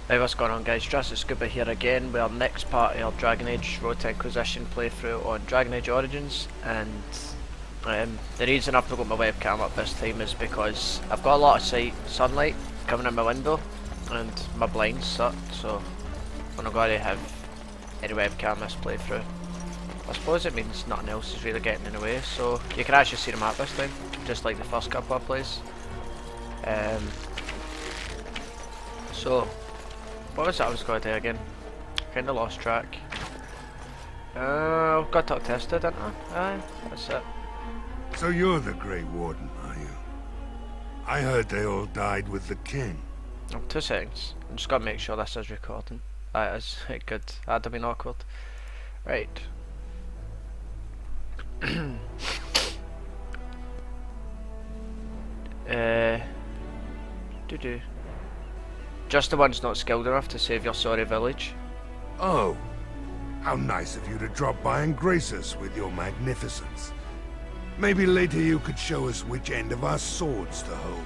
Hey, what's going on guys, DrasticSkuba here again with our next part of our Dragon Age Road to Inquisition playthrough on Dragon Age Origins, and the reason I've not got my webcam up this time is because I've got a lot of sunlight coming in my window and my blinds shut, so I'm not going to have any webcam this playthrough. I suppose it means nothing else is really getting in the way, so you can actually see the map this time, just like the first couple of plays. So what was it I was going to do again? Kinda lost track. I've got to test it, didn't I? Aye, that's it. So you're the Grey Warden, are you? I heard they all died with the king. Oh, 2 seconds. I'm just gotta make sure this is recording. That is good. That'd have been awkward. Right. Do. Just the ones not skilled enough to save your sorry village. Oh, how nice of you to drop by and grace us with your magnificence. Maybe later you could show us which end of our swords to hold.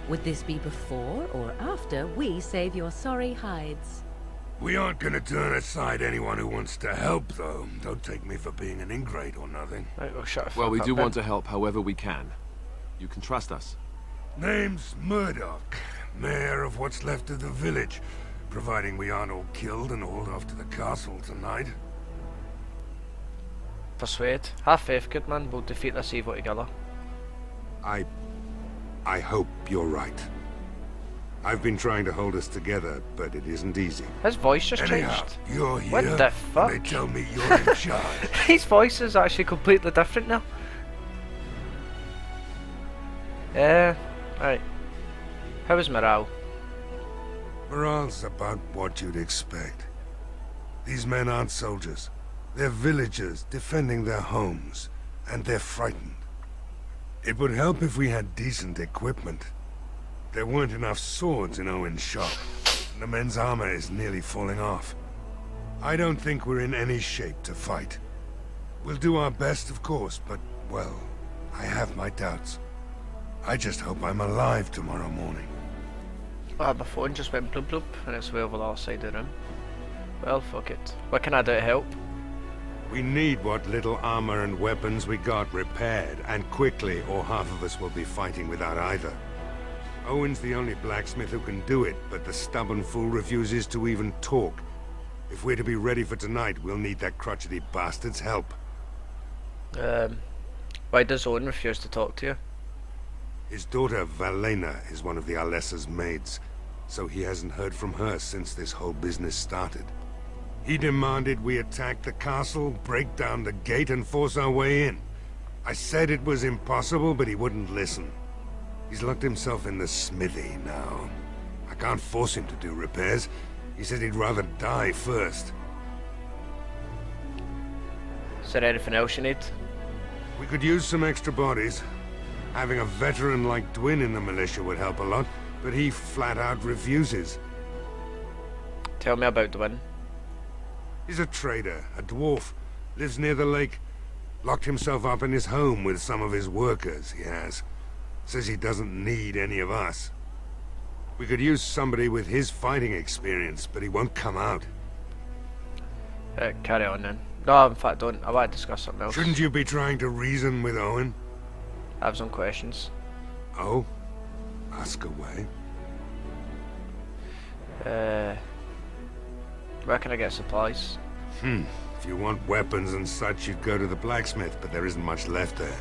Would this be before or after we save your sorry hides? We aren't gonna turn aside anyone who wants to help, though. Don't take me for being an ingrate or nothing. Right, well, shut the fuck Well, we up do then. want to help however we can. You can trust us. Name's Murdoch, mayor of what's left of the village, providing we aren't all killed and hauled off to the castle tonight. Persuade. Have faith, good man. We'll defeat this evil together. I hope you're right. I've been trying to hold us together, but it isn't easy. His voice just Anyhow, changed. you're here, What the and fuck? they tell me you're in charge. His voice is actually completely different now. Right. How is morale? Morale's about what you'd expect. These men aren't soldiers. They're villagers defending their homes, and they're frightened. It would help if we had decent equipment. There weren't enough swords in Owen's shop, and the men's armor is nearly falling off. I don't think we're in any shape to fight. We'll do our best, of course, but, well, I have my doubts. I just hope I'm alive tomorrow morning. My phone just went bloop bloop and it's way over the other side of the room. Well, fuck it. What can I do to help? We need what little armor and weapons we got repaired, and quickly, or half of us will be fighting without either. Owen's the only blacksmith who can do it, but the stubborn fool refuses to even talk. If we're to be ready for tonight, we'll need that crotchety bastard's help. Why does Owen refuse to talk to you? His daughter, Valena, is one of the Alessa's maids, so he hasn't heard from her since this whole business started. He demanded we attack the castle, break down the gate, and force our way in. I said it was impossible, but he wouldn't listen. He's locked himself in the smithy now. I can't force him to do repairs. He said he'd rather die first. Is there anything else you need? We could use some extra bodies. Having a veteran like Dwin in the militia would help a lot, but he flat out refuses. Tell me about Dwin. He's a trader, a dwarf, lives near the lake. Locked himself up in his home with some of his workers, he has. Says he doesn't need any of us. We could use somebody with his fighting experience, but he won't come out. Carry on then. No, in fact don't. I want to discuss something else. Shouldn't you be trying to reason with Owen? I have some questions. Oh? Ask away. Where can I get supplies? If you want weapons and such, you'd go to the blacksmith, but there isn't much left there.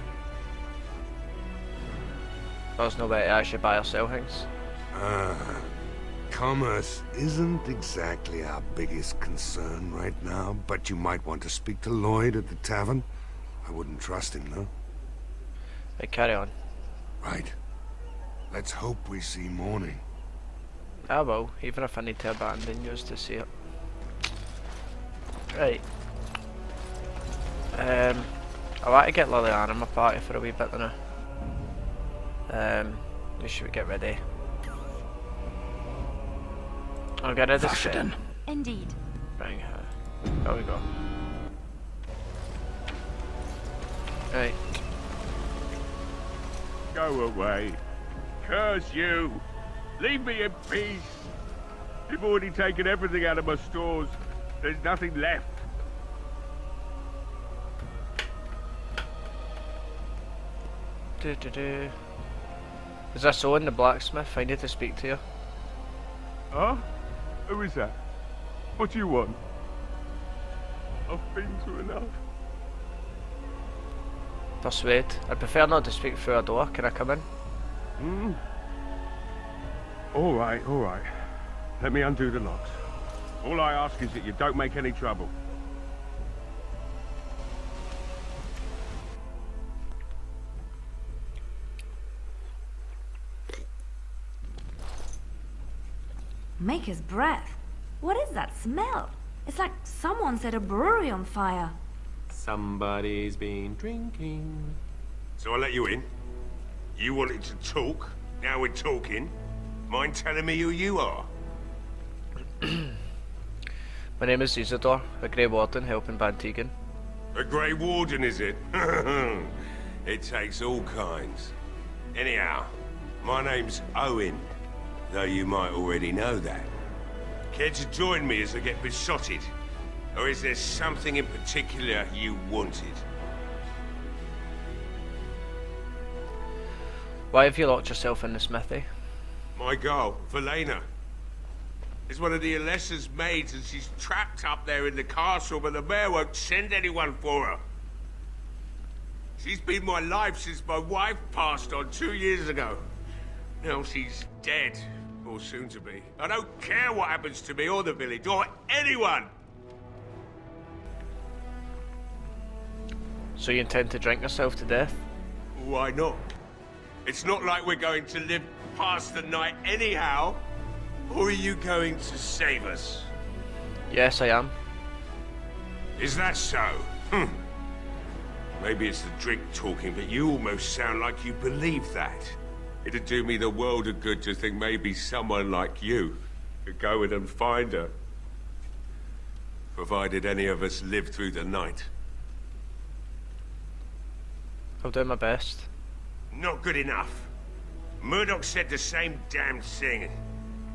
There's no way to actually buy or sell things. Commerce isn't exactly our biggest concern right now, but you might want to speak to Lloyd at the tavern. I wouldn't trust him, though. Right, carry on. Right. Let's hope we see morning. I will, even if I need to abandon yours to see it. Right. I want to get Liliana in my party for a wee bit now. We should get ready. I'll get ready. Fashion. Indeed. Bring her. There we go. Right. Go away. Curse you. Leave me in peace. You've already taken everything out of my stores. There's nothing left. Is this Owen, the blacksmith? I need to speak to you. Huh? Who is that? What do you want? I've been through enough. Persuade. I'd prefer not to speak through a door. Can I come in? Alright. Let me undo the locks. All I ask is that you don't make any trouble. Maker's breath. What is that smell? It's like someone set a brewery on fire. Somebody's been drinking. So I let you in. You wanted to talk. Now we're talking. Mind telling me who you are? My name is Isidore, a Grey Warden helping Bantegan. A Grey Warden, is it? It takes all kinds. Anyhow, my name's Owen, though you might already know that. Care to join me as I get besotted? Or is there something in particular you wanted? Why have you locked yourself in the smithy? My girl, Valena, is one of the Alessa's maids, and she's trapped up there in the castle, but the mayor won't send anyone for her. She's been my life since my wife passed on 2 years ago. Now she's dead, or soon to be. I don't care what happens to me or the village, or anyone! So you intend to drink yourself to death? Why not? It's not like we're going to live past the night anyhow. Or are you going to save us? Yes, I am. Is that so? Maybe it's the drink talking, but you almost sound like you believe that. It'd do me the world of good to think maybe someone like you could go in and find her. Provided any of us live through the night. I'll do my best. Not good enough. Murdoch said the same damn thing.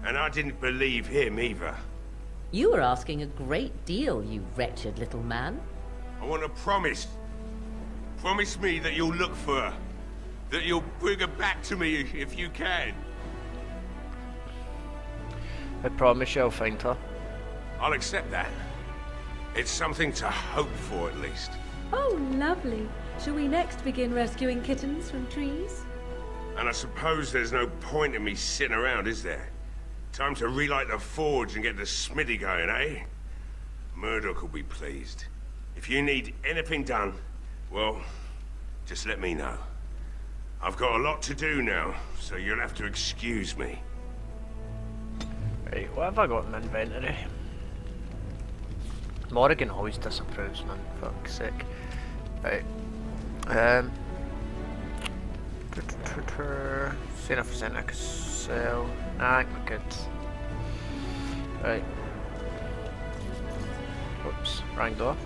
And I didn't believe him either. You were asking a great deal, you wretched little man. I want a promise. Promise me that you'll look for her. That you'll bring her back to me if you can. I promise you I'll find her. I'll accept that. It's something to hope for, at least. Oh, lovely. Shall we next begin rescuing kittens from trees? And I suppose there's no point in me sitting around, is there? Time to relight the forge and get the smithy going, eh? Murdoch will be pleased. If you need anything done, well, just let me know. I've got a lot to do now, so you'll have to excuse me. Right, what have I got in my inventory? Morrigan always disapproves, man. Fuck's sake. Right. Seeing if there's anything I can sell. Nah, I think we're good. Right. Oops, wrong door.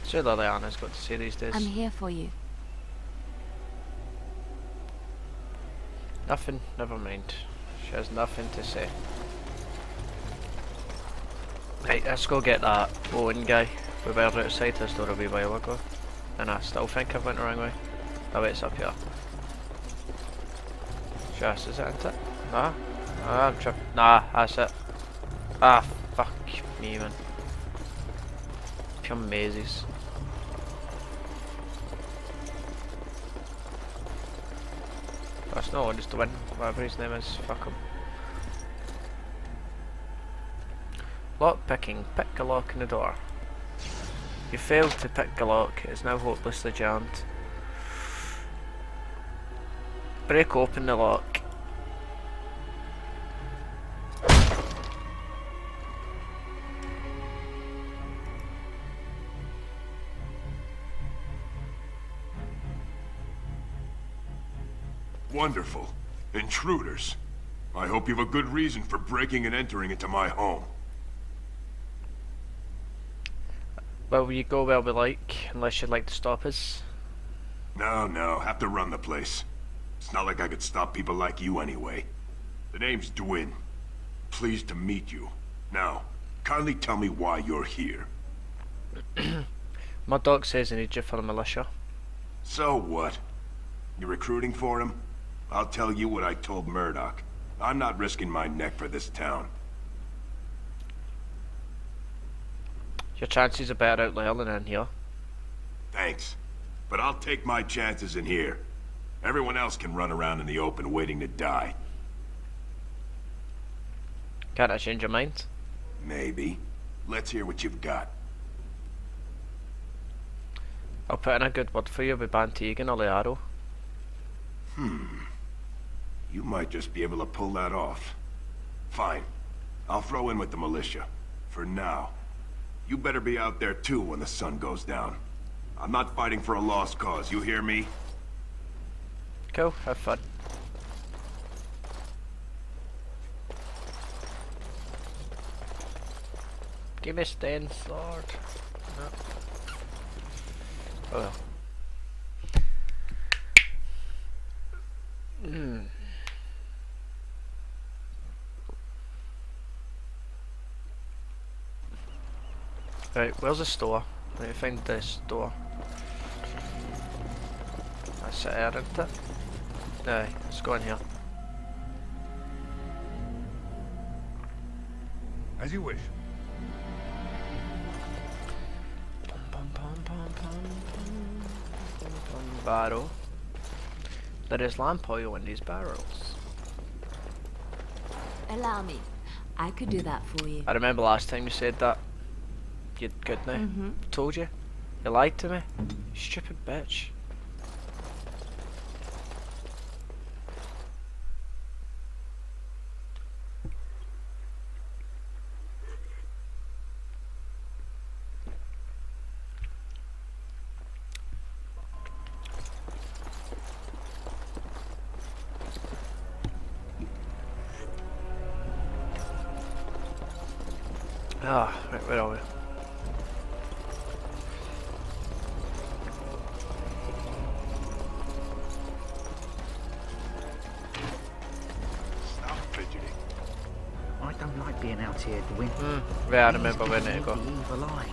Sure Liliana's got to say these days. I'm here for you. Nothing, never mind. She has nothing to say. Right, let's go get that Owen guy. We were outside his door a wee while ago. And I still think I went the wrong way. Oh wait, it's up here. Just, is it, isn't it? Nah? Ah, I'm tripping. Nah, that's it. Ah, fuck me, man. Pure mazes. That's no one, just to win. Whatever his name is, fuck him. Lock picking. Pick a lock in the door. You failed to pick a lock. It is now hopelessly jammed. Break open the lock. Wonderful. Intruders. I hope you have a good reason for breaking and entering into my home. Well, you go where we like, unless you'd like to stop us. No, have to run the place. It's not like I could stop people like you anyway. The name's Dwin. Pleased to meet you. Now, kindly tell me why you're here. My doc says he needs you for the militia. So what? You recruiting for him? I'll tell you what I told Murdoch. I'm not risking my neck for this town. Your chances are better out there than in here. Thanks. But I'll take my chances in here. Everyone else can run around in the open waiting to die. Can't I change your mind? Maybe. Let's hear what you've got. I'll put in a good word for you with Bantegan or the Arrow. You might just be able to pull that off. Fine. I'll throw in with the militia. For now. You better be out there too when the sun goes down. I'm not fighting for a lost cause, you hear me? Cool, have fun. Give me Sten's sword. No. Oh well. Right, where's the store? Let me find the store. That's it, isn't it? Aye, let's go in here. As you wish. Barrel. There is lamp oil in these barrels. Allow me. I could do that for you. I remember last time you said that. You good now? Told you. You lied to me. You stupid bitch. Ah, right, where are we? Stop fidgeting. I don't like being out here, Dwin. Yeah, I remember where to go. The evil eye.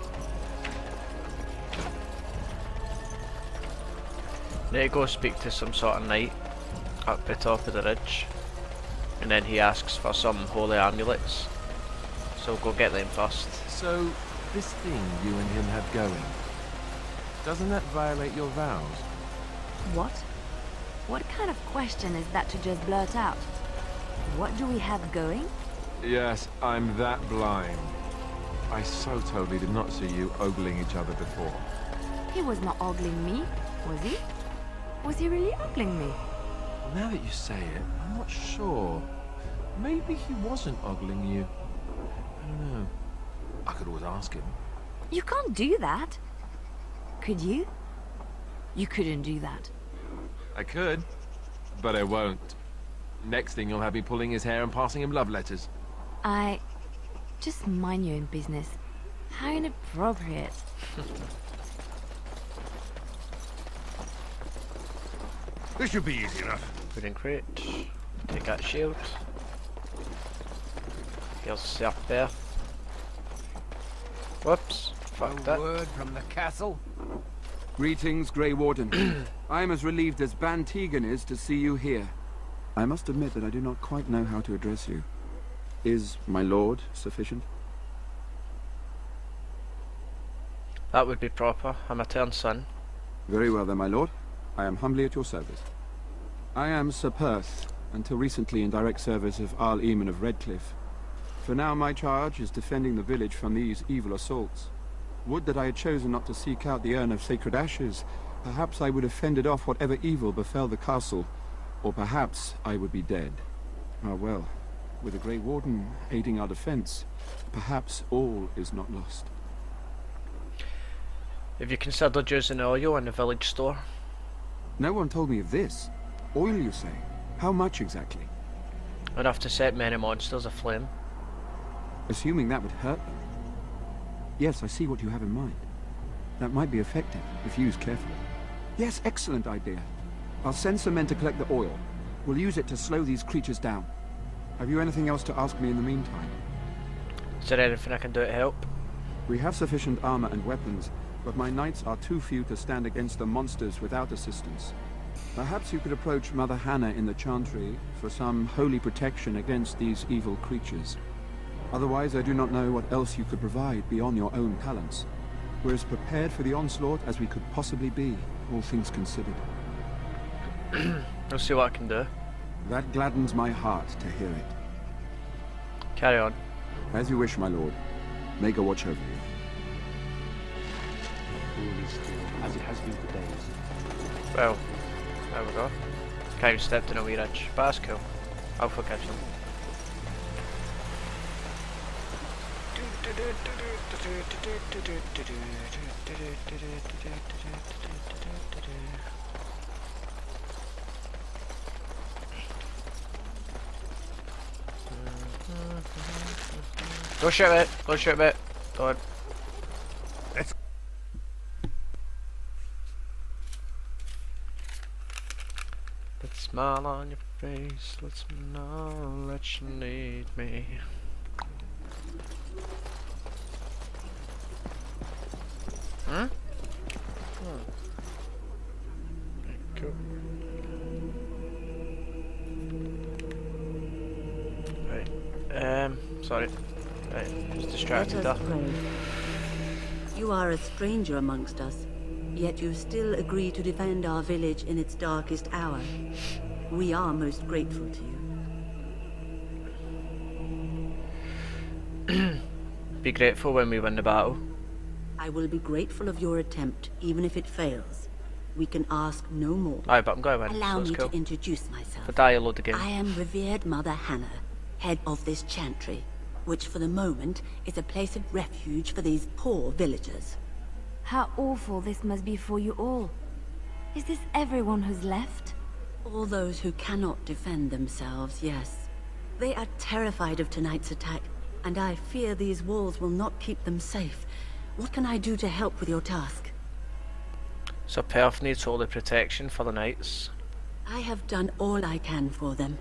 Need to go speak to some sort of knight up the top of the ridge. And then he asks for some holy amulets. So go get them first. So, this thing you and him have going, doesn't that violate your vows? What? What kind of question is that to just blurt out? What do we have going? Yes, I'm that blind. I so totally did not see you ogling each other before. He was not ogling me, was he? Was he really ogling me? Now that you say it, I'm not sure. Maybe he wasn't ogling you. I don't know. I could always ask him. You can't do that. Could you? You couldn't do that. I could, but I won't. Next thing you'll have me pulling his hair and passing him love letters. Just mind your own business. How inappropriate. This should be easy enough. Wooden crate. Take that shield. Here's Serpeth. Whoops. Fuck that. Word from the castle. Greetings, Grey Warden. I am as relieved as Bantegan is to see you here. I must admit that I do not quite know how to address you. Is my lord sufficient? That would be proper. I'm a turned son. Very well then, my lord. I am humbly at your service. I am Sir Perth, until recently in direct service of Arl Eamon of Redcliffe. For now my charge is defending the village from these evil assaults. Would that I had chosen not to seek out the urn of sacred ashes. Perhaps I would have fended off whatever evil befell the castle, or perhaps I would be dead. Ah well, with the Grey Warden aiding our defense, perhaps all is not lost. Have you considered using oil in the village store? No one told me of this. Oil, you say? How much exactly? Enough to set many monsters aflame. Assuming that would hurt them. Yes, I see what you have in mind. That might be effective, if used carefully. Yes, excellent idea. I'll send some men to collect the oil. We'll use it to slow these creatures down. Have you anything else to ask me in the meantime? Is there anything I can do to help? We have sufficient armor and weapons, but my knights are too few to stand against the monsters without assistance. Perhaps you could approach Mother Hannah in the Chantry for some holy protection against these evil creatures. Otherwise, I do not know what else you could provide beyond your own talents. We're as prepared for the onslaught as we could possibly be, all things considered. I'll see what I can do. That gladdens my heart to hear it. Carry on. As you wish, my lord. May God watch over you. All is still as it has been for days. Well, there we go. Can't even step in a wee ridge, but that's cool. I'll forgive them. Go shoot it! Go shoot it! Go on. Let's... Let's smile on your face, let's know that you need me. Huh? Cool. Right, sorry. Right, just distracted Let us there. pray. You are a stranger amongst us, yet you still agree to defend our village in its darkest hour. We are most grateful to you. Be grateful when we win the battle. I will be grateful of your attempt, even if it fails. We can ask no more. Aye, but I'm going to win, Allow so it's me cool. to introduce myself. If I die, I'll load the game. I am revered Mother Hannah, head of this chantry, which for the moment is a place of refuge for these poor villagers. How awful this must be for you all. Is this everyone who's left? All those who cannot defend themselves, yes. They are terrified of tonight's attack, and I fear these walls will not keep them safe. What can I do to help with your task? So Perth needs all the protection for the knights. I have done all I can for them.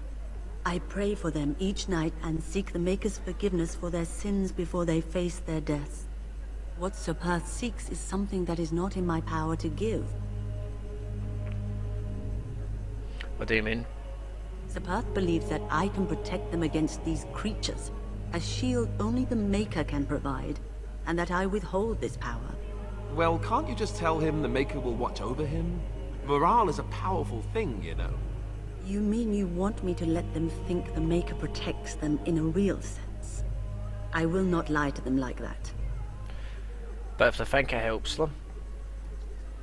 I pray for them each night and seek the Maker's forgiveness for their sins before they face their deaths. What Sir Perth seeks is something that is not in my power to give. What do you mean? Sir Perth believes that I can protect them against these creatures, a shield only the Maker can provide, and that I withhold this power. Well, can't you just tell him the Maker will watch over him? Morale is a powerful thing, you know. You mean you want me to let them think the Maker protects them in a real sense? I will not lie to them like that. But if they think it helps them.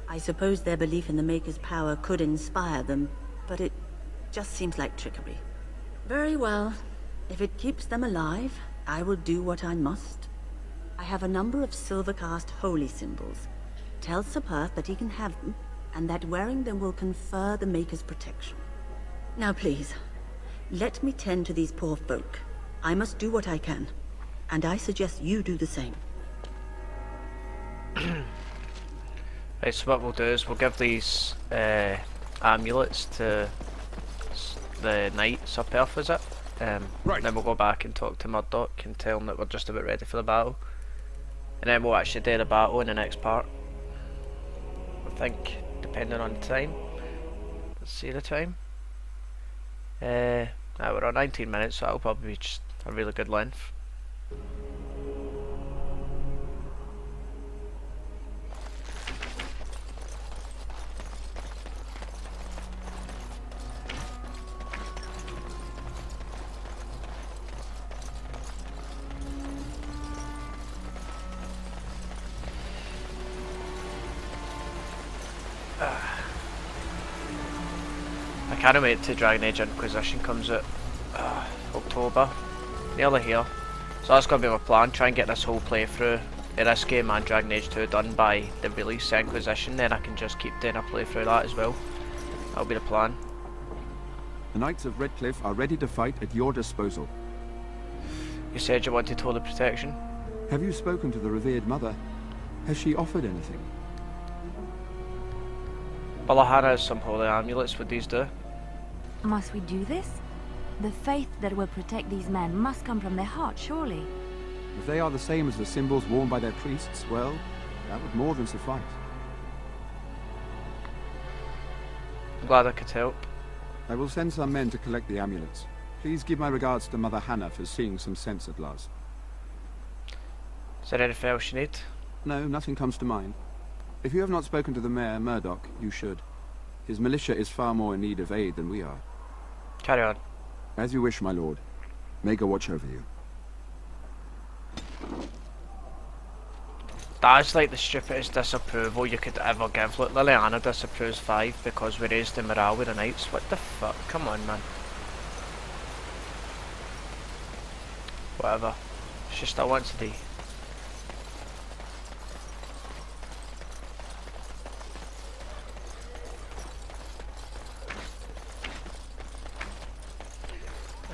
I suppose their belief in the Maker's power could inspire them, but it just seems like trickery. Very well. If it keeps them alive, I will do what I must. I have a number of silver-cast holy symbols. Tell Sir Perth that he can have them, and that wearing them will confer the Maker's protection. Now please, let me tend to these poor folk. I must do what I can, and I suggest you do the same. Right, so what we'll do is we'll give these amulets to the knights up Perth, is it? Right. Then we'll go back and talk to Murdoch and tell him that we're just about ready for the battle. And then we'll actually do the battle in the next part. I think, depending on the time. Let's see the time. We're on 19 minutes, so that'll probably be just a really good length. I can't wait till Dragon Age Inquisition comes out. October. Nearly here. So that's going to be my plan, try and get this whole playthrough of this game and Dragon Age 2 done by the release of Inquisition, then I can just keep doing a playthrough of that as well. That'll be the plan. The Knights of Redcliffe are ready to fight at your disposal. You said you wanted holy protection? Have you spoken to the revered mother? Has she offered anything? Balahana has some holy amulets. What these do? Must we do this? The faith that will protect these men must come from their heart, surely. If they are the same as the symbols worn by their priests, well, that would more than suffice. I'm glad I could help. I will send some men to collect the amulets. Please give my regards to Mother Hannah for seeing some sense at last. Is there anything else you need? No, nothing comes to mind. If you have not spoken to the Mayor, Murdoch, you should. His militia is far more in need of aid than we are. Carry on. As you wish, my lord. May God watch over you. That is like the stupidest disapproval you could ever give. Look, Liliana disapproves 5 because we raised the morale with the knights. What the fuck? Come on, man. Whatever. She still wants to do.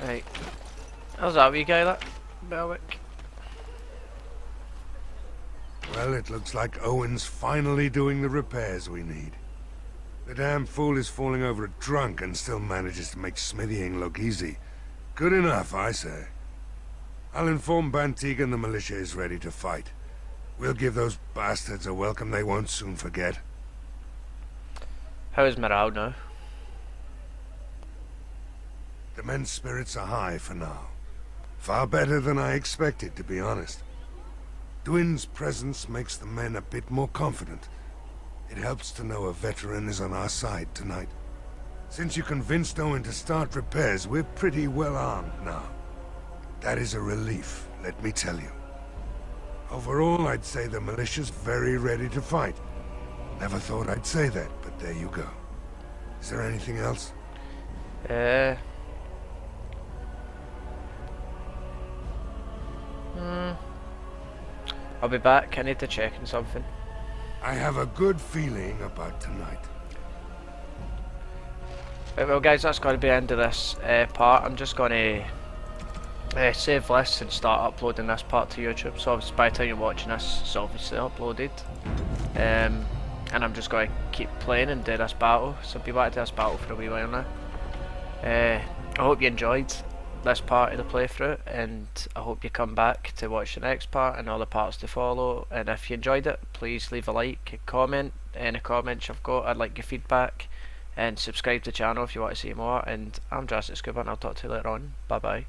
Right. How's that wee guy, that? Belwick? Well, it looks like Owen's finally doing the repairs we need. The damn fool is falling over drunk and still manages to make smithying look easy. Good enough, I say. I'll inform Bantigan the militia is ready to fight. We'll give those bastards a welcome they won't soon forget. How is morale now? The men's spirits are high for now. Far better than I expected, to be honest. Dwin's presence makes the men a bit more confident. It helps to know a veteran is on our side tonight. Since you convinced Owen to start repairs, we're pretty well armed now. That is a relief, let me tell you. Overall, I'd say the militia's very ready to fight. Never thought I'd say that, but there you go. Is there anything else? I'll be back. I need to check on something. I have a good feeling about tonight. Right, well guys, that's going to be the end of this part. I'm just going to save this and start uploading this part to YouTube. So obviously by the time you're watching this, it's obviously uploaded. And I'm just going to keep playing and do this battle. So I'll be back to this battle for a wee while now. I hope you enjoyed this part of the playthrough, and I hope you come back to watch the next part and all the parts to follow. And if you enjoyed it, please leave a like, a comment, any comments you've got. I'd like your feedback, and subscribe to the channel if you want to see more. And I'm DrasticSkuba, and I'll talk to you later on. Bye bye.